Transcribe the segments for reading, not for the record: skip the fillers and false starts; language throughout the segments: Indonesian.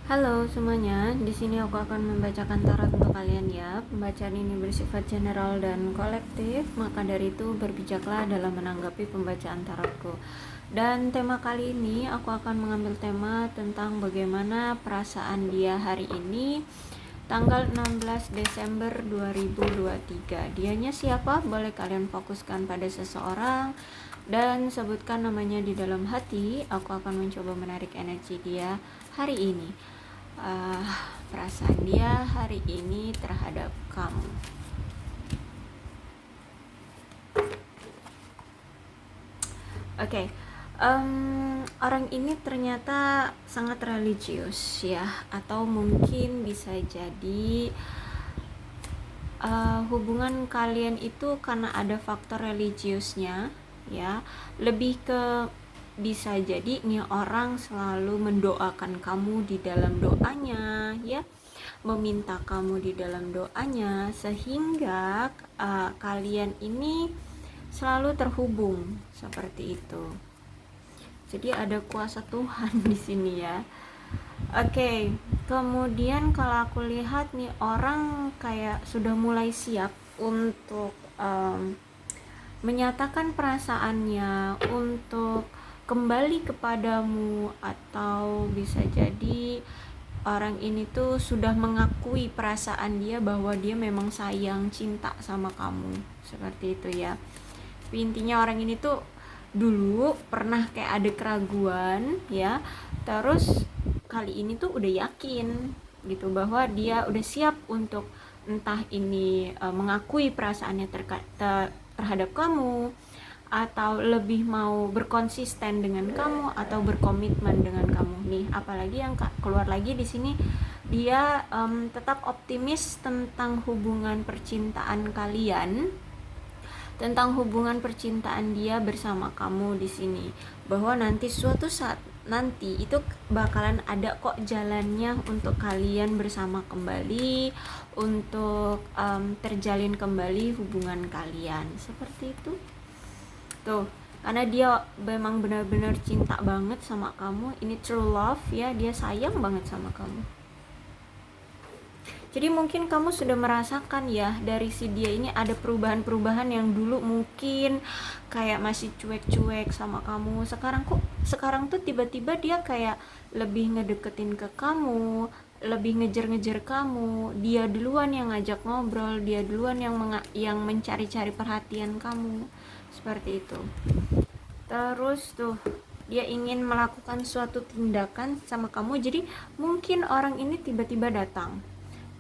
Halo semuanya, di sini aku akan membacakan tarot untuk kalian ya. Pembacaan ini bersifat general dan kolektif, maka dari itu berbijaklah dalam menanggapi pembacaan tarotku. Dan tema kali ini aku akan mengambil tema tentang bagaimana perasaan dia hari ini, tanggal 16 Desember 2023. Dianya siapa? Boleh kalian fokuskan pada seseorang dan sebutkan namanya di dalam hati. Aku akan mencoba menarik energi dia hari ini. uh, Perasaan dia hari ini terhadap kamu. Oke, orang ini ternyata sangat religius ya, atau mungkin bisa jadi hubungan kalian itu karena ada faktor religiusnya ya, lebih ke bisa jadi nih orang selalu mendoakan kamu di dalam doanya ya, meminta kamu di dalam doanya, sehingga kalian ini selalu terhubung seperti itu. Jadi ada kuasa Tuhan di sini ya. Oke, kemudian kalau aku lihat nih orang kayak sudah mulai siap untuk menyatakan perasaannya, untuk kembali kepadamu, atau bisa jadi orang ini tuh sudah mengakui perasaan dia bahwa dia memang sayang, cinta sama kamu, seperti itu ya. Tapi intinya orang ini tuh dulu pernah kayak ada keraguan ya, terus kali ini tuh udah yakin gitu bahwa dia udah siap untuk entah ini mengakui perasaannya terhadap kamu, atau lebih mau berkonsisten dengan kamu, atau berkomitmen dengan kamu nih. Apalagi yang keluar lagi di sini, dia tetap optimis tentang hubungan percintaan kalian, tentang hubungan percintaan dia bersama kamu di sini, bahwa nanti suatu saat nanti itu bakalan ada kok jalannya untuk kalian bersama kembali, untuk terjalin kembali hubungan kalian, seperti itu tuh. Karena dia memang benar-benar cinta banget sama kamu, ini true love ya, dia sayang banget sama kamu. Jadi mungkin kamu sudah merasakan ya, dari si dia ini ada perubahan-perubahan yang dulu mungkin kayak masih cuek-cuek sama kamu. Sekarang tuh tiba-tiba dia kayak lebih ngedeketin ke kamu, lebih ngejar-ngejar kamu. Dia duluan yang ngajak ngobrol, dia duluan yang mencari-cari perhatian kamu. Seperti itu. Terus tuh dia ingin melakukan suatu tindakan sama kamu. Jadi mungkin orang ini tiba-tiba datang,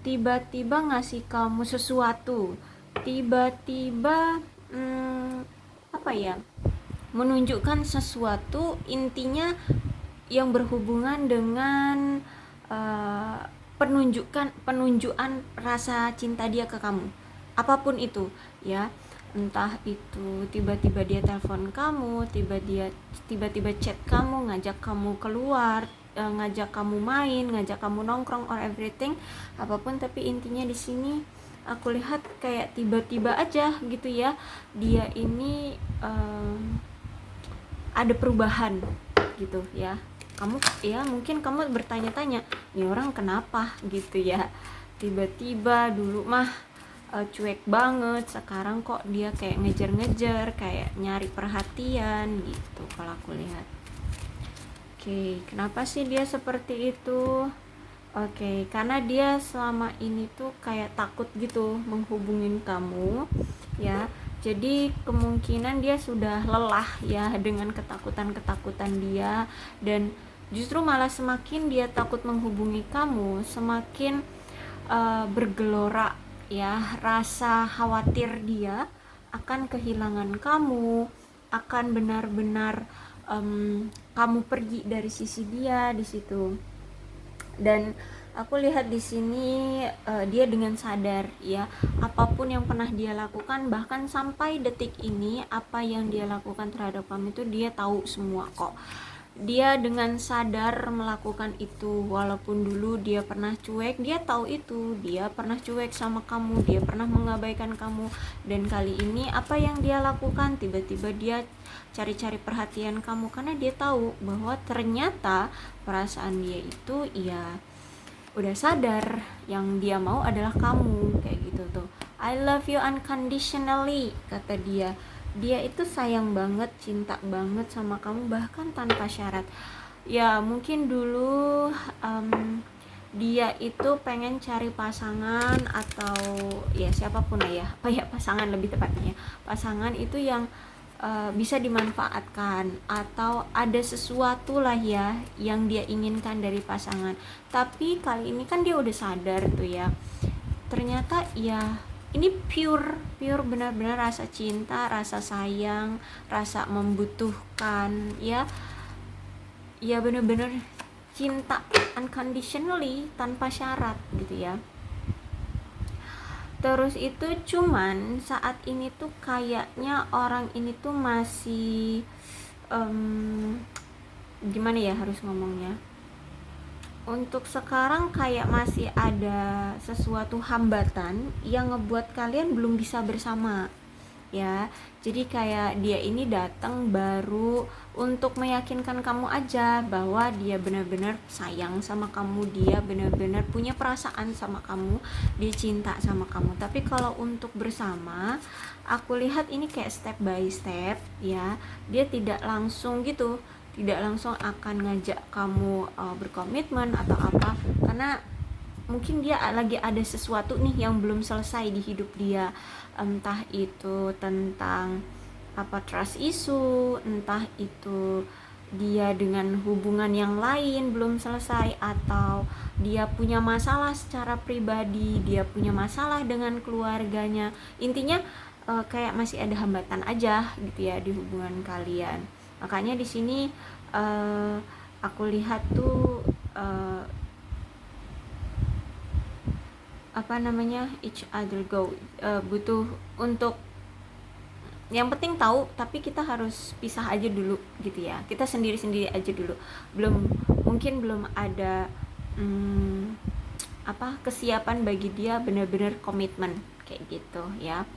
tiba-tiba ngasih kamu sesuatu, tiba-tiba apa ya, menunjukkan sesuatu, intinya yang berhubungan dengan penunjukan rasa cinta dia ke kamu, apapun itu ya. Entah itu tiba-tiba dia telepon kamu, tiba-tiba chat kamu, ngajak kamu keluar, ngajak kamu main, ngajak kamu nongkrong, or everything, apapun. Tapi intinya di sini aku lihat kayak tiba-tiba aja gitu ya, dia ini ada perubahan gitu ya. Kamu ya, mungkin kamu bertanya-tanya, ini orang kenapa gitu ya, tiba-tiba dulu mah cuek banget, sekarang kok dia kayak ngejar-ngejar, kayak nyari perhatian gitu kalau aku lihat. Oke, kenapa sih dia seperti itu? Oke, karena dia selama ini tuh kayak takut gitu menghubungin kamu ya. Jadi kemungkinan dia sudah lelah ya dengan ketakutan-ketakutan dia, dan justru malah semakin dia takut menghubungi kamu, semakin bergelora ya rasa khawatir dia akan kehilangan kamu, akan benar-benar kamu pergi dari sisi dia di situ. Dan aku lihat di sini dia dengan sadar ya, apapun yang pernah dia lakukan, bahkan sampai detik ini apa yang dia lakukan terhadap kamu itu dia tahu semua kok. Dia dengan sadar melakukan itu, walaupun dulu dia pernah cuek, dia tahu itu, dia pernah cuek sama kamu, dia pernah mengabaikan kamu. Dan kali ini apa yang dia lakukan, tiba-tiba dia cari-cari perhatian kamu, karena dia tahu bahwa ternyata perasaan dia itu ya udah sadar yang dia mau adalah kamu, kayak gitu tuh. I love you unconditionally, kata dia. Dia itu sayang banget, cinta banget sama kamu, bahkan tanpa syarat. Ya mungkin dulu dia itu pengen cari pasangan, atau ya siapapun lah ya, apa ya, pasangan lebih tepatnya, pasangan itu yang bisa dimanfaatkan, atau ada sesuatu lah ya yang dia inginkan dari pasangan. Tapi kali ini kan dia udah sadar tuh ya, ternyata ya ini pure benar-benar rasa cinta, rasa sayang, rasa membutuhkan, ya benar-benar cinta unconditionally, tanpa syarat gitu ya. Terus itu cuman saat ini tuh kayaknya orang ini tuh masih gimana ya harus ngomongnya, untuk sekarang kayak masih ada sesuatu hambatan yang ngebuat kalian belum bisa bersama ya. Jadi kayak dia ini datang baru untuk meyakinkan kamu aja bahwa dia benar-benar sayang sama kamu, dia benar-benar punya perasaan sama kamu, dia cinta sama kamu. Tapi kalau untuk bersama, aku lihat ini kayak step by step ya. Dia tidak langsung gitu, tidak langsung akan ngajak kamu berkomitmen atau apa, karena mungkin dia lagi ada sesuatu nih yang belum selesai di hidup dia, entah itu tentang apa, trust issue, entah itu dia dengan hubungan yang lain belum selesai, atau dia punya masalah secara pribadi, dia punya masalah dengan keluarganya. Intinya kayak masih ada hambatan aja gitu ya di hubungan kalian. Makanya di sini aku lihat tuh each other go, butuh untuk yang penting tahu, tapi kita harus pisah aja dulu gitu ya, kita sendiri-sendiri aja dulu, mungkin belum ada kesiapan bagi dia benar-benar komitmen kayak gitu ya.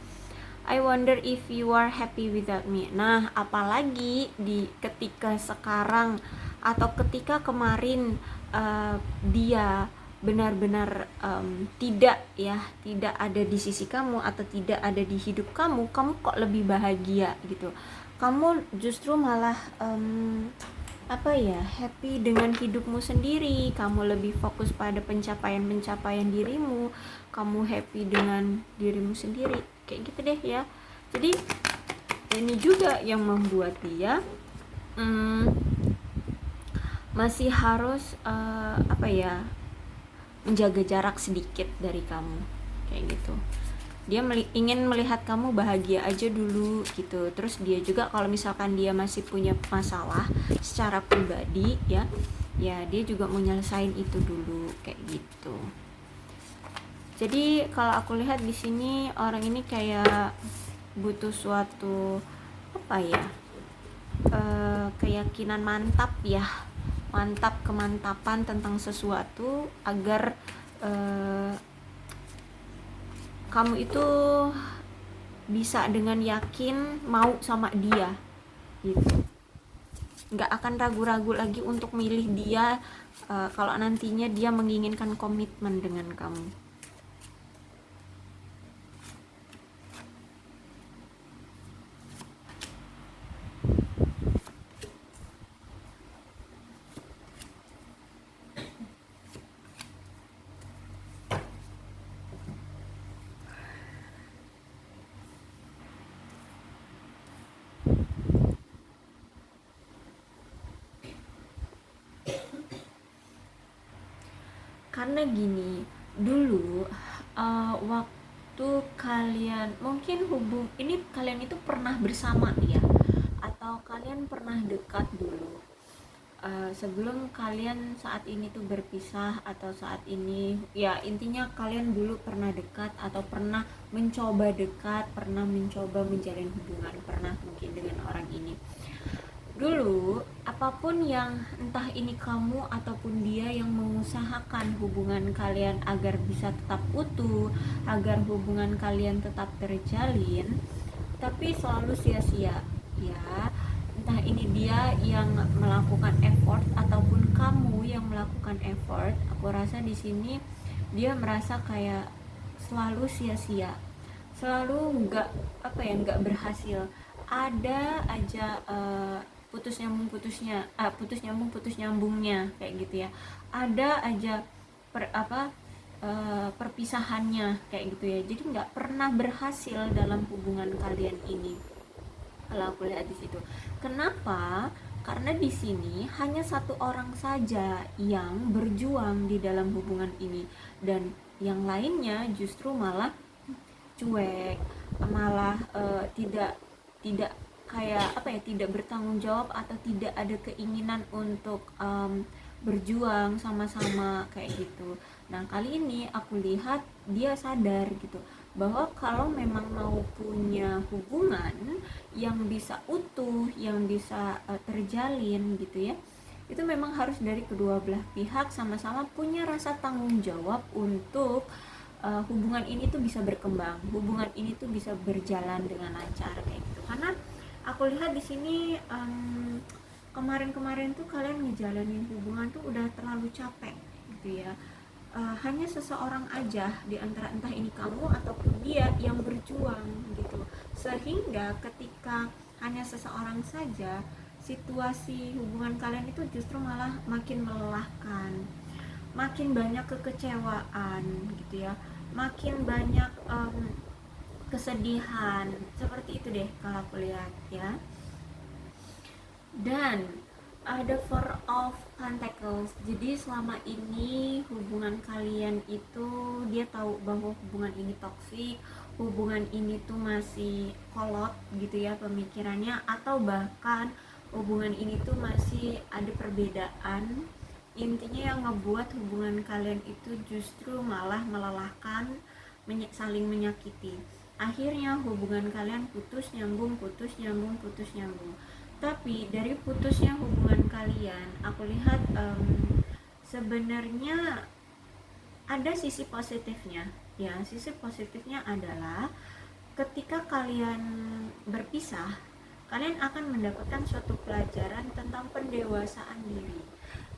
I wonder if you are happy without me. Nah, apalagi ketika sekarang atau ketika kemarin dia benar-benar tidak ada di sisi kamu atau tidak ada di hidup kamu kok lebih bahagia gitu. Kamu justru malah happy dengan hidupmu sendiri, kamu lebih fokus pada pencapaian dirimu, kamu happy dengan dirimu sendiri, kayak gitu deh ya. Jadi ini juga yang membuat dia masih harus menjaga jarak sedikit dari kamu, kayak gitu. Dia ingin melihat kamu bahagia aja dulu gitu. Terus dia juga kalau misalkan dia masih punya masalah secara pribadi ya dia juga mau nyelesain itu dulu, kayak gitu. Jadi kalau aku lihat di sini orang ini kayak butuh suatu keyakinan kemantapan tentang sesuatu agar kamu itu bisa dengan yakin mau sama dia gitu, nggak akan ragu-ragu lagi untuk milih dia kalau nantinya dia menginginkan komitmen dengan kamu. Karena gini, dulu waktu kalian mungkin kalian itu pernah bersama ya, atau kalian pernah dekat dulu sebelum kalian saat ini tuh berpisah, atau saat ini ya intinya kalian dulu pernah dekat atau pernah mencoba dekat, pernah mencoba menjalin hubungan, pernah mungkin dengan orang ini. Dulu apapun yang entah ini kamu ataupun dia yang mengusahakan hubungan kalian agar bisa tetap utuh, agar hubungan kalian tetap terjalin, tapi selalu sia-sia ya. entah ini dia yang melakukan effort ataupun kamu yang melakukan effort, aku rasa di sini dia merasa kayak selalu sia-sia, selalu nggak berhasil, ada aja putus nyambungnya kayak gitu ya, ada aja perpisahannya kayak gitu ya, jadi nggak pernah berhasil dalam hubungan kalian ini. Kalau aku lihat di situ, kenapa? Karena di sini hanya satu orang saja yang berjuang di dalam hubungan ini, dan yang lainnya justru malah cuek, malah tidak tidak kayak tidak bertanggung jawab atau tidak ada keinginan untuk berjuang sama-sama kayak gitu. Nah, kali ini aku lihat dia sadar gitu bahwa kalau memang mau punya hubungan yang bisa utuh, yang bisa terjalin gitu ya, itu memang harus dari kedua belah pihak sama-sama punya rasa tanggung jawab untuk hubungan ini tuh bisa berkembang, hubungan ini tuh bisa berjalan dengan lancar kayak gitu. Karena aku lihat di sini kemarin-kemarin tuh kalian ngejalanin hubungan tuh udah terlalu capek gitu ya. Hanya seseorang aja di antara entah ini kamu ataupun dia yang berjuang gitu, sehingga ketika hanya seseorang saja, situasi hubungan kalian itu justru malah makin melelahkan, makin banyak kekecewaan gitu ya, makin banyak kesedihan, seperti itu deh kalau aku lihat ya. Dan ada Four of Pentacles, jadi selama ini hubungan kalian itu dia tahu bahwa hubungan ini toksik, hubungan ini tuh masih kolot gitu ya pemikirannya, atau bahkan hubungan ini tuh masih ada perbedaan. Intinya yang ngebuat hubungan kalian itu justru malah melelahkan, saling menyakiti. Akhirnya hubungan kalian putus nyambung. Tapi dari putusnya hubungan kalian, aku lihat sebenarnya ada sisi positifnya ya. Sisi positifnya adalah ketika kalian berpisah, kalian akan mendapatkan suatu pelajaran tentang pendewasaan diri.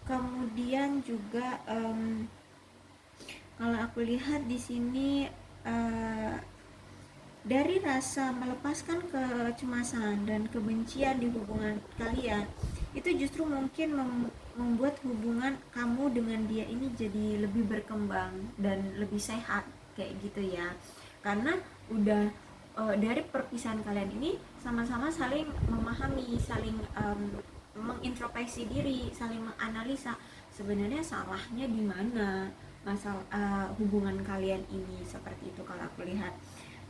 Kemudian juga kalau aku lihat di sini dari rasa melepaskan kecemasan dan kebencian di hubungan kalian, itu justru mungkin membuat hubungan kamu dengan dia ini jadi lebih berkembang dan lebih sehat kayak gitu ya. Karena udah dari perpisahan kalian ini sama-sama saling memahami, saling mengintrospeksi diri, saling menganalisa sebenarnya salahnya di mana masalah hubungan kalian ini, seperti itu kalau aku lihat.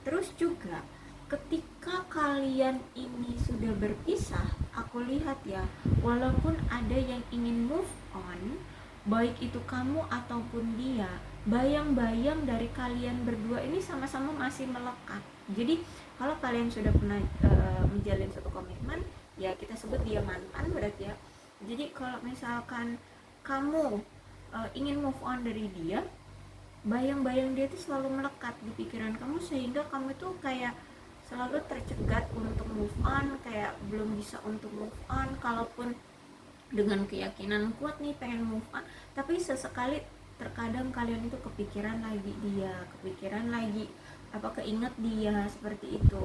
Terus juga ketika kalian ini sudah berpisah, aku lihat ya, walaupun ada yang ingin move on, baik itu kamu ataupun dia, bayang-bayang dari kalian berdua ini sama-sama masih melekat. Jadi kalau kalian sudah pernah menjalin suatu komitmen, ya kita sebut dia mantan berarti ya. Jadi kalau misalkan kamu ingin move on dari dia, bayang-bayang dia itu selalu melekat di pikiran kamu, sehingga kamu tuh kayak selalu tercegat untuk move on, kayak belum bisa untuk move on. Kalaupun dengan keyakinan kuat nih pengen move on, tapi sesekali terkadang kalian itu kepikiran lagi dia, kepikiran lagi keinget dia, seperti itu.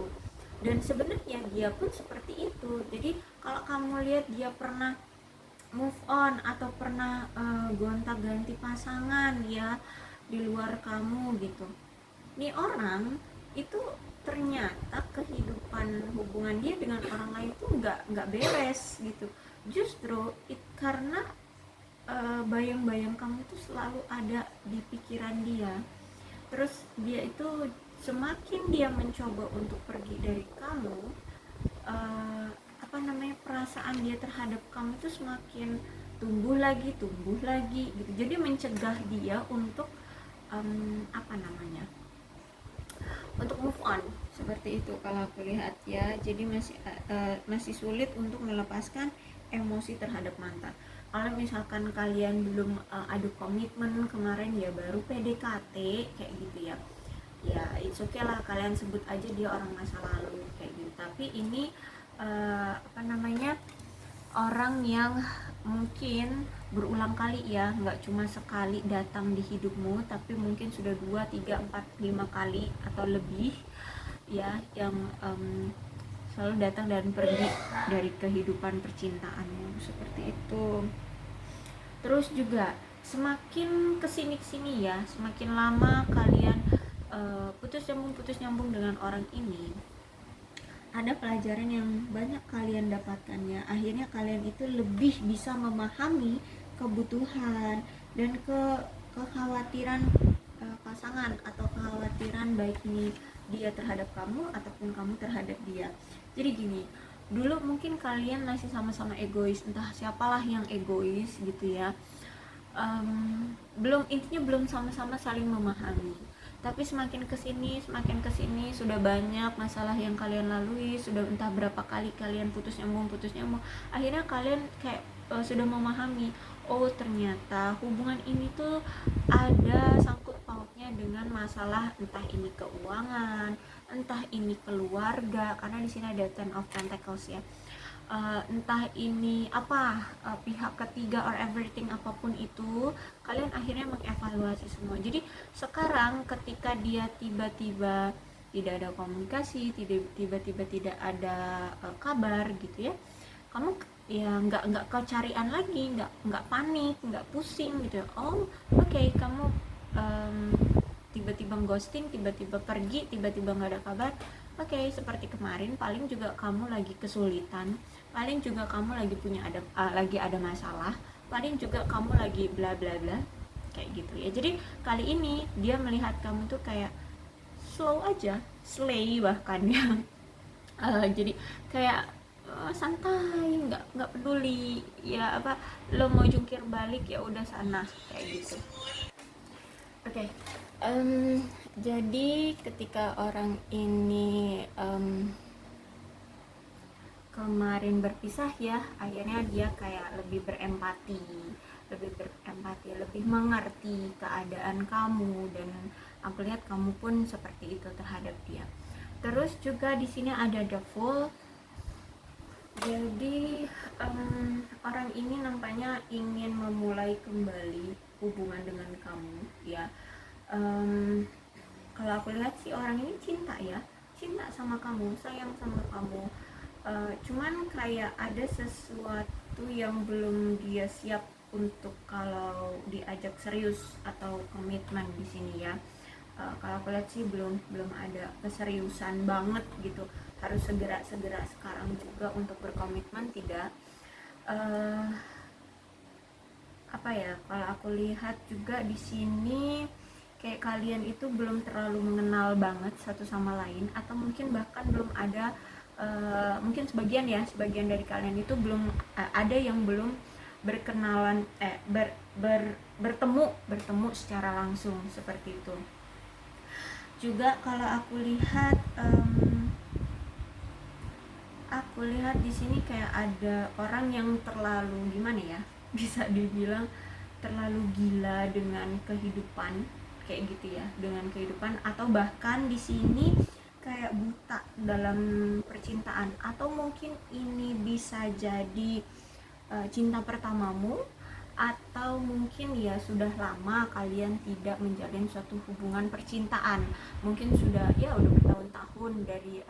Dan sebenarnya dia pun seperti itu. Jadi kalau kamu lihat dia pernah move on atau pernah gonta-ganti pasangan ya di luar kamu gitu, nih orang itu ternyata kehidupan hubungan dia dengan orang lain tuh nggak beres gitu. Justru karena bayang-bayang kamu tuh selalu ada di pikiran dia. Terus dia itu semakin dia mencoba untuk pergi dari kamu, perasaan dia terhadap kamu tuh semakin tumbuh lagi gitu. Jadi mencegah dia untuk untuk move on, seperti itu kalau aku lihat ya. Jadi masih sulit untuk melepaskan emosi terhadap mantan. Kalau misalkan kalian belum ada komitmen, kemarin ya baru PDKT kayak gitu ya, it's okay lah kalian sebut aja dia orang masa lalu kayak gitu. Tapi ini apa namanya, orang yang mungkin berulang kali ya, nggak cuma sekali datang di hidupmu, tapi mungkin sudah 2, 3, 4, 5 kali atau lebih ya, yang selalu datang dan pergi dari kehidupan percintaanmu, seperti itu. Terus juga semakin kesini ya, semakin lama kalian putus nyambung dengan orang ini, ada pelajaran yang banyak kalian dapatkan ya. Akhirnya kalian itu lebih bisa memahami kebutuhan dan kekhawatiran pasangan, atau kekhawatiran baik ini dia terhadap kamu ataupun kamu terhadap dia. Jadi gini, dulu mungkin kalian masih sama-sama egois, entah siapalah yang egois gitu ya. Intinya belum sama-sama saling memahami. Tapi semakin kesini sudah banyak masalah yang kalian lalui, sudah entah berapa kali kalian putus nyambung, akhirnya kalian kayak sudah memahami, oh ternyata hubungan ini tuh ada sangkut pautnya dengan masalah, entah ini keuangan, entah ini keluarga, karena di sini ada Ten of Pentacles ya. Entah ini pihak ketiga or everything, apapun itu, kalian akhirnya mengevaluasi semua. Jadi sekarang ketika dia tiba-tiba tidak ada komunikasi, tiba-tiba tidak ada kabar gitu ya, kamu ya nggak kecarian lagi, nggak panik, nggak pusing gitu ya. Oke, kamu tiba-tiba ghosting, tiba-tiba pergi, tiba-tiba nggak ada kabar. Oke, seperti kemarin, paling juga kamu lagi kesulitan, paling juga kamu lagi ada masalah, paling juga kamu lagi bla bla bla, kayak gitu ya. Jadi kali ini dia melihat kamu tuh kayak slow aja, slay bahkan ya. Jadi kayak santai, nggak peduli ya, lo mau jungkir balik ya udah sana, kayak gitu. Oke. Jadi ketika orang ini kemarin berpisah ya, akhirnya dia kayak lebih berempati, lebih mengerti keadaan kamu, dan aku lihat kamu pun seperti itu terhadap dia. Terus juga di sini ada The Fool. Jadi orang ini nampaknya ingin memulai kembali hubungan dengan kamu ya. Kalau aku lihat sih orang ini cinta sama kamu, sayang sama kamu. Cuman kayak ada sesuatu yang belum dia siap untuk kalau diajak serius atau komitmen di sini ya. Kalau aku lihat sih belum ada keseriusan banget gitu, harus segera sekarang juga untuk berkomitmen, tidak. Kalau aku lihat juga di sini kayak kalian itu belum terlalu mengenal banget satu sama lain, atau mungkin bahkan belum ada, mungkin sebagian dari kalian itu belum ada yang belum berkenalan, bertemu secara langsung, seperti itu. Juga kalau aku lihat di sini kayak ada orang yang terlalu bisa dibilang terlalu gila dengan kehidupan, kayak gitu ya, dengan kehidupan, atau bahkan di sini kayak buta dalam percintaan, atau mungkin ini bisa jadi cinta pertamamu, atau mungkin ya sudah lama kalian tidak menjalin suatu hubungan percintaan, mungkin sudah bertahun-tahun dari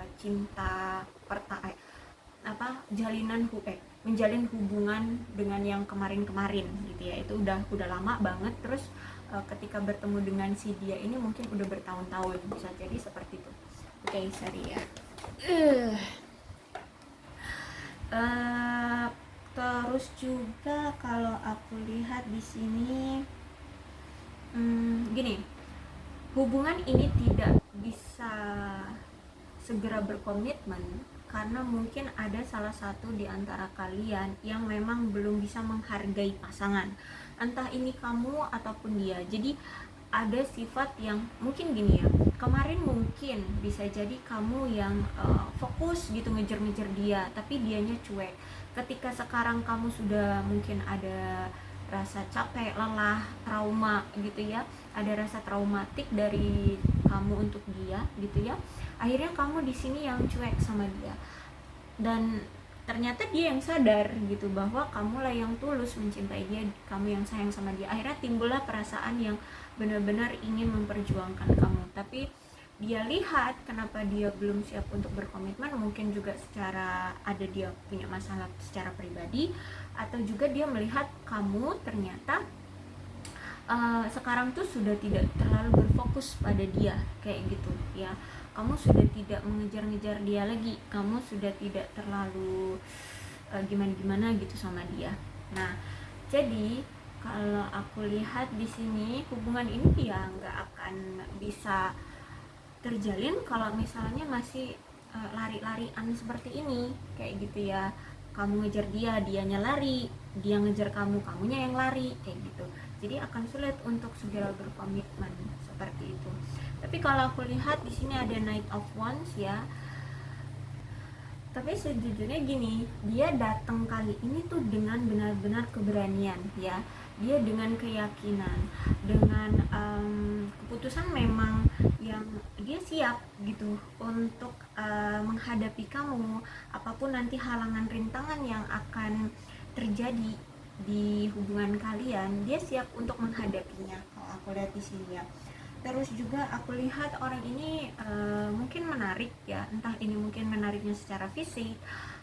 menjalin hubungan dengan yang kemarin gitu ya, itu udah lama banget. Terus ketika bertemu dengan si dia ini mungkin udah bertahun-tahun, bisa jadi seperti itu. Oke, sorry ya. Terus juga kalau aku lihat di sini gini, hubungan ini tidak bisa segera berkomitmen karena mungkin ada salah satu di antara kalian yang memang belum bisa menghargai pasangan, entah ini kamu ataupun dia. Jadi ada sifat yang mungkin gini ya, kemarin mungkin bisa jadi kamu yang fokus gitu ngejar dia, tapi dianya cuek. Ketika sekarang kamu sudah mungkin ada rasa capek, lelah, trauma gitu ya, ada rasa traumatik dari kamu untuk dia gitu ya, akhirnya kamu di sini yang cuek sama dia. dan ternyata dia yang sadar gitu bahwa kamulah yang tulus mencintai dia, kamu yang sayang sama dia. Akhirnya timbullah perasaan yang benar-benar ingin memperjuangkan kamu. Tapi dia lihat kenapa dia belum siap untuk berkomitmen, mungkin juga secara ada dia punya masalah secara pribadi, atau juga dia melihat kamu ternyata sekarang tuh sudah tidak terlalu berfokus pada dia kayak gitu ya. Kamu sudah tidak mengejar-ngejar dia lagi, kamu sudah tidak terlalu gimana-gimana gitu sama dia. Nah, jadi kalau aku lihat di sini hubungan ini ya nggak akan bisa terjalin kalau misalnya masih lari-larian seperti ini kayak gitu ya. Kamu ngejar dia, dianya lari, dia ngejar kamu, kamunya yang lari kayak gitu. Jadi akan sulit untuk segera berkomitmen seperti itu. Tapi kalau aku lihat di sini ada Knight of Wands ya. Tapi sejujurnya gini, dia datang kali ini tuh dengan benar-benar keberanian ya. Dia dengan keyakinan, dengan keputusan memang yang dia siap gitu untuk menghadapi kamu, apapun nanti halangan rintangan yang akan terjadi di hubungan kalian, dia siap untuk menghadapinya kalau aku lihat di sini ya. Terus juga aku lihat orang ini mungkin menarik ya, entah ini mungkin menariknya secara fisik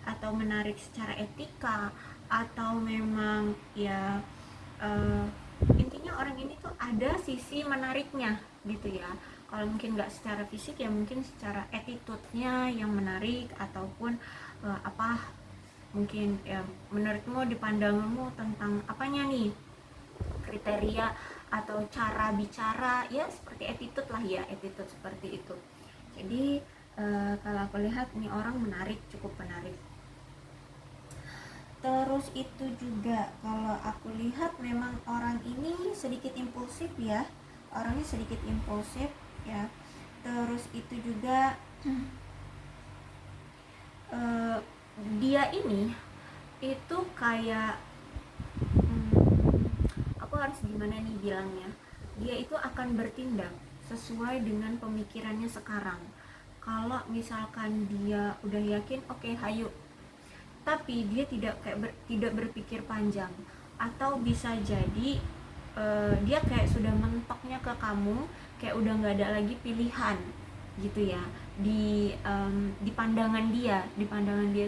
atau menarik secara etika, atau memang ya intinya orang ini tuh ada sisi menariknya gitu ya. Kalau mungkin nggak secara fisik ya mungkin secara attitude-nya yang menarik, ataupun mungkin ya menurutmu, dipandangmu tentang apanya nih, kriteria atau cara bicara ya, seperti attitude lah ya, attitude seperti itu. Jadi kalau aku lihat ini orang menarik, cukup menarik. Terus itu juga kalau aku lihat memang orang ini sedikit impulsif ya, orangnya sedikit impulsif ya. Terus itu juga dia ini itu kayak aku harus gimana nih bilangnya, dia itu akan bertindak sesuai dengan pemikirannya sekarang. Kalau misalkan dia udah yakin, oke, hayu, tapi dia tidak berpikir panjang, atau bisa jadi dia kayak sudah mentoknya ke kamu, kayak udah nggak ada lagi pilihan gitu ya. Di pandangan dia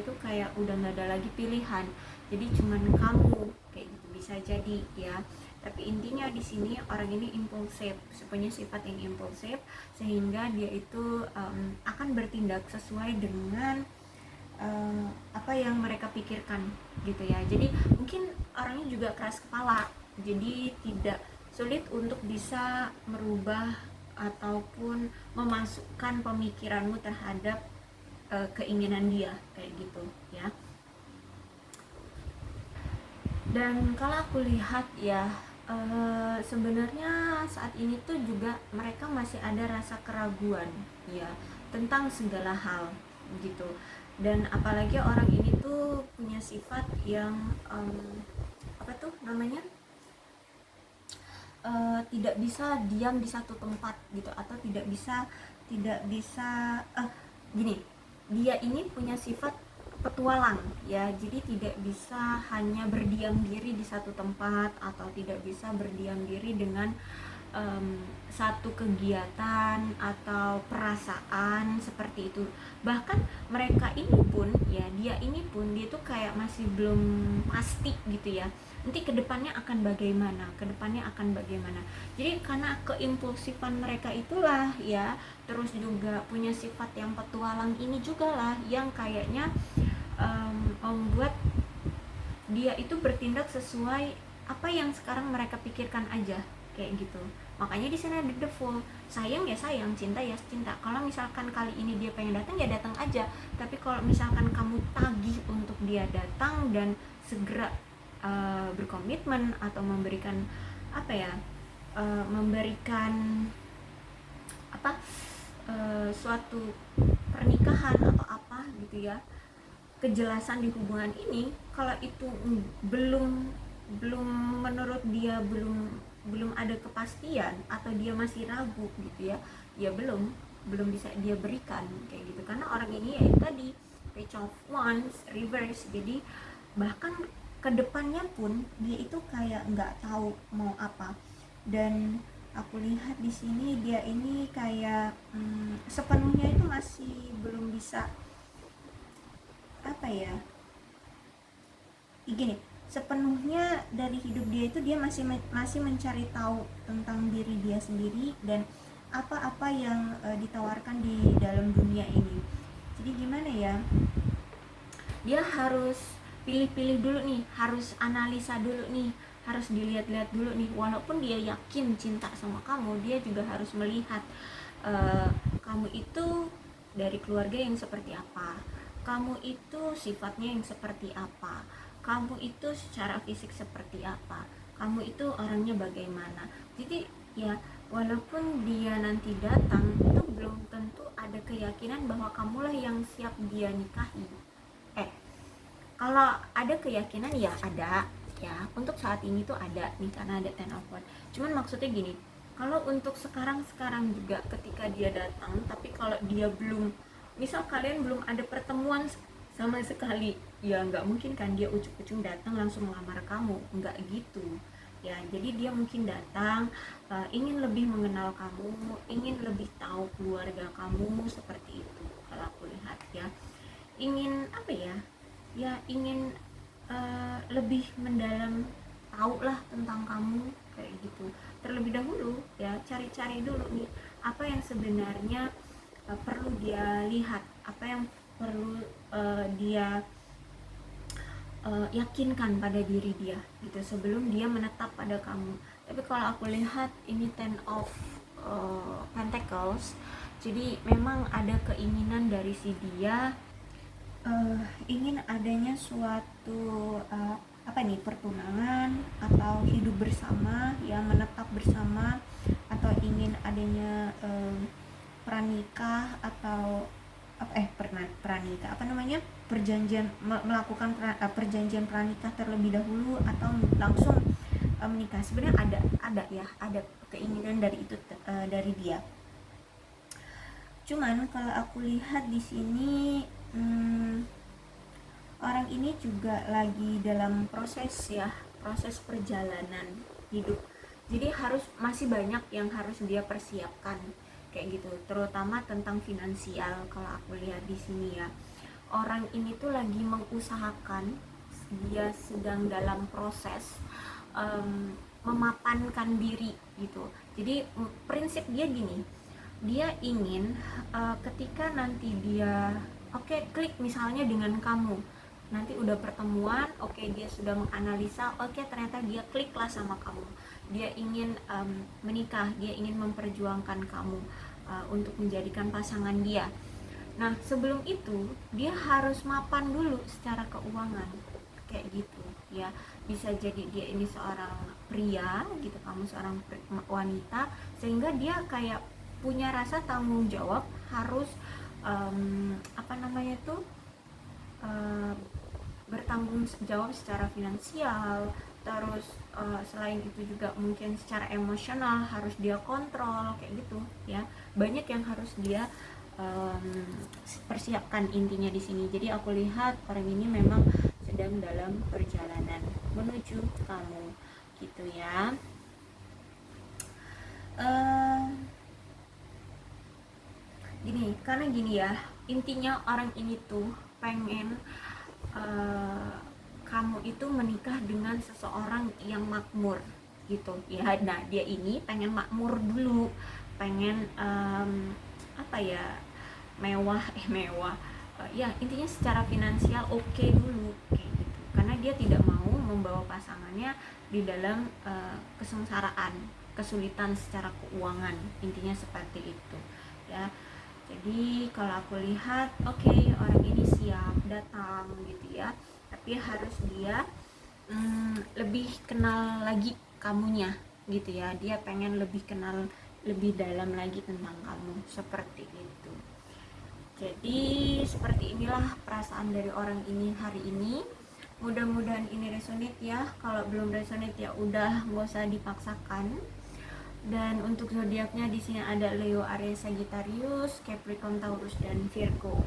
tuh kayak udah nggak ada lagi pilihan, jadi cuman kamu kayak gitu, bisa jadi ya. Tapi intinya di sini orang ini impulsif, punya sifat yang impulsif, sehingga dia itu akan bertindak sesuai dengan apa yang mereka pikirkan gitu ya. Jadi mungkin orangnya juga keras kepala, jadi tidak sulit untuk bisa merubah ataupun memasukkan pemikiranmu terhadap keinginan dia kayak gitu ya. Dan kalau aku lihat ya, sebenarnya saat ini tuh juga mereka masih ada rasa keraguan ya tentang segala hal gitu. Dan apalagi orang ini tuh punya sifat yang apa tuh namanya, tidak bisa diam di satu tempat gitu, atau tidak bisa gini, dia ini punya sifat petualang ya, jadi tidak bisa hanya berdiam diri di satu tempat, atau tidak bisa berdiam diri dengan satu kegiatan atau perasaan seperti itu. Bahkan mereka ini pun ya, dia tuh kayak masih belum pasti gitu ya, nanti kedepannya akan bagaimana, jadi karena keimpulsifan mereka itulah ya, terus juga punya sifat yang petualang ini juga lah yang kayaknya membuat dia itu bertindak sesuai apa yang sekarang mereka pikirkan aja kayak gitu. Makanya di sana ada the fool, sayang ya sayang, cinta ya cinta. Kalau misalkan kali ini dia pengen datang ya datang aja, tapi kalau misalkan kamu tagih untuk dia datang dan segera berkomitmen atau memberikan suatu pernikahan atau apa gitu ya, kejelasan di hubungan ini, kalau itu belum menurut dia belum ada kepastian, atau dia masih ragu gitu ya, ya belum bisa dia berikan kayak gitu. Karena orang ini ya tadi Page of Wands reverse. Jadi bahkan kedepannya pun dia itu kayak nggak tahu mau apa. Dan aku lihat di sini dia ini kayak sepenuhnya itu masih belum bisa, apa ya, gini, sepenuhnya dari hidup dia itu dia masih mencari tahu tentang diri dia sendiri dan apa-apa yang ditawarkan di dalam dunia ini. Jadi gimana ya, dia harus pilih-pilih dulu nih, harus analisa dulu nih, harus dilihat-lihat dulu nih. Walaupun dia yakin cinta sama kamu, dia juga harus melihat kamu itu dari keluarga yang seperti apa, kamu itu sifatnya yang seperti apa, kamu itu secara fisik seperti apa, kamu itu orangnya bagaimana. Jadi ya, walaupun dia nanti datang, itu belum tentu ada keyakinan bahwa kamulah yang siap dia nikahi. Kalau ada keyakinan ya ada, ya untuk saat ini tuh ada nih karena ada Ten of Wands. Cuman maksudnya gini, kalau untuk sekarang juga ketika dia datang, tapi kalau dia belum, misal kalian belum ada pertemuan sama sekali, ya nggak mungkin kan dia ujuk-ujuk datang langsung melamar kamu, nggak gitu ya. Jadi dia mungkin datang ingin lebih mengenal kamu, ingin lebih tahu keluarga kamu seperti itu. Kalau aku lihat ya, ingin apa ya, ya ingin lebih mendalam tahu lah tentang kamu kayak gitu. Terlebih dahulu ya, cari-cari dulu nih apa yang sebenarnya perlu dia lihat, apa yang perlu dia yakinkan pada diri dia gitu sebelum dia menetap pada kamu. Tapi kalau aku lihat ini Ten of Pentacles, jadi memang ada keinginan dari si dia ingin adanya suatu apa nih, pertunangan atau hidup bersama, ya menetap bersama, atau ingin adanya pranikah atau pranikah, apa namanya, perjanjian, melakukan perjanjian pranikah terlebih dahulu atau langsung menikah. Sebenarnya ada keinginan dari itu dari dia. Cuman kalau aku lihat di sini orang ini juga lagi dalam proses perjalanan hidup. Jadi masih banyak yang harus dia persiapkan kayak gitu, terutama tentang finansial. Kalau aku lihat di sini ya, orang ini tuh lagi mengusahakan, dia sedang dalam proses memapankan diri gitu. Jadi prinsip dia gini, dia ingin ketika nanti dia klik misalnya dengan kamu, nanti udah pertemuan, dia sudah menganalisa, ternyata dia klik lah sama kamu, dia ingin menikah, dia ingin memperjuangkan kamu untuk menjadikan pasangan dia. Nah sebelum itu dia harus mapan dulu secara keuangan kayak gitu ya. Bisa jadi dia ini seorang pria gitu, kamu seorang wanita, sehingga dia kayak punya rasa tanggung jawab, harus bertanggung jawab secara finansial. Terus selain itu juga mungkin secara emosional harus dia kontrol kayak gitu ya. Banyak yang harus dia persiapkan intinya di sini. Jadi aku lihat orang ini memang sedang dalam perjalanan menuju kamu gitu ya. Karena gini ya, intinya orang ini tuh pengen kamu itu menikah dengan seseorang yang makmur gitu ya. Nah dia ini pengen makmur dulu, pengen mewah ya intinya secara finansial oke dulu kayak gitu, karena dia tidak mau membawa pasangannya di dalam kesengsaraan, kesulitan secara keuangan, intinya seperti itu ya. Jadi kalau aku lihat orang ini siap datang gitu ya, tapi harus dia lebih kenal lagi kamunya gitu ya. Dia pengen lebih kenal lebih dalam lagi tentang kamu seperti itu. Jadi seperti inilah perasaan dari orang ini hari ini. Mudah-mudahan ini resonate ya. Kalau belum resonate ya udah, nggak usah dipaksakan. Dan untuk zodiaknya di sini ada Leo, Aries, Sagittarius, Capricorn, Taurus, dan Virgo.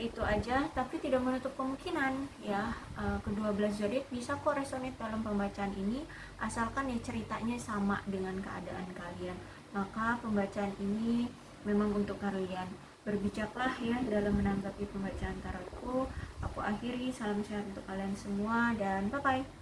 itu aja, tapi tidak menutup kemungkinan ya kedua belas zodiak bisa kok resonate dalam pembacaan ini, asalkan ya ceritanya sama dengan keadaan kalian. Maka pembacaan ini memang untuk kalian. Berbijaklah ya dalam menanggapi pembacaan tarotku. Aku akhiri, salam sehat untuk kalian semua dan bye bye.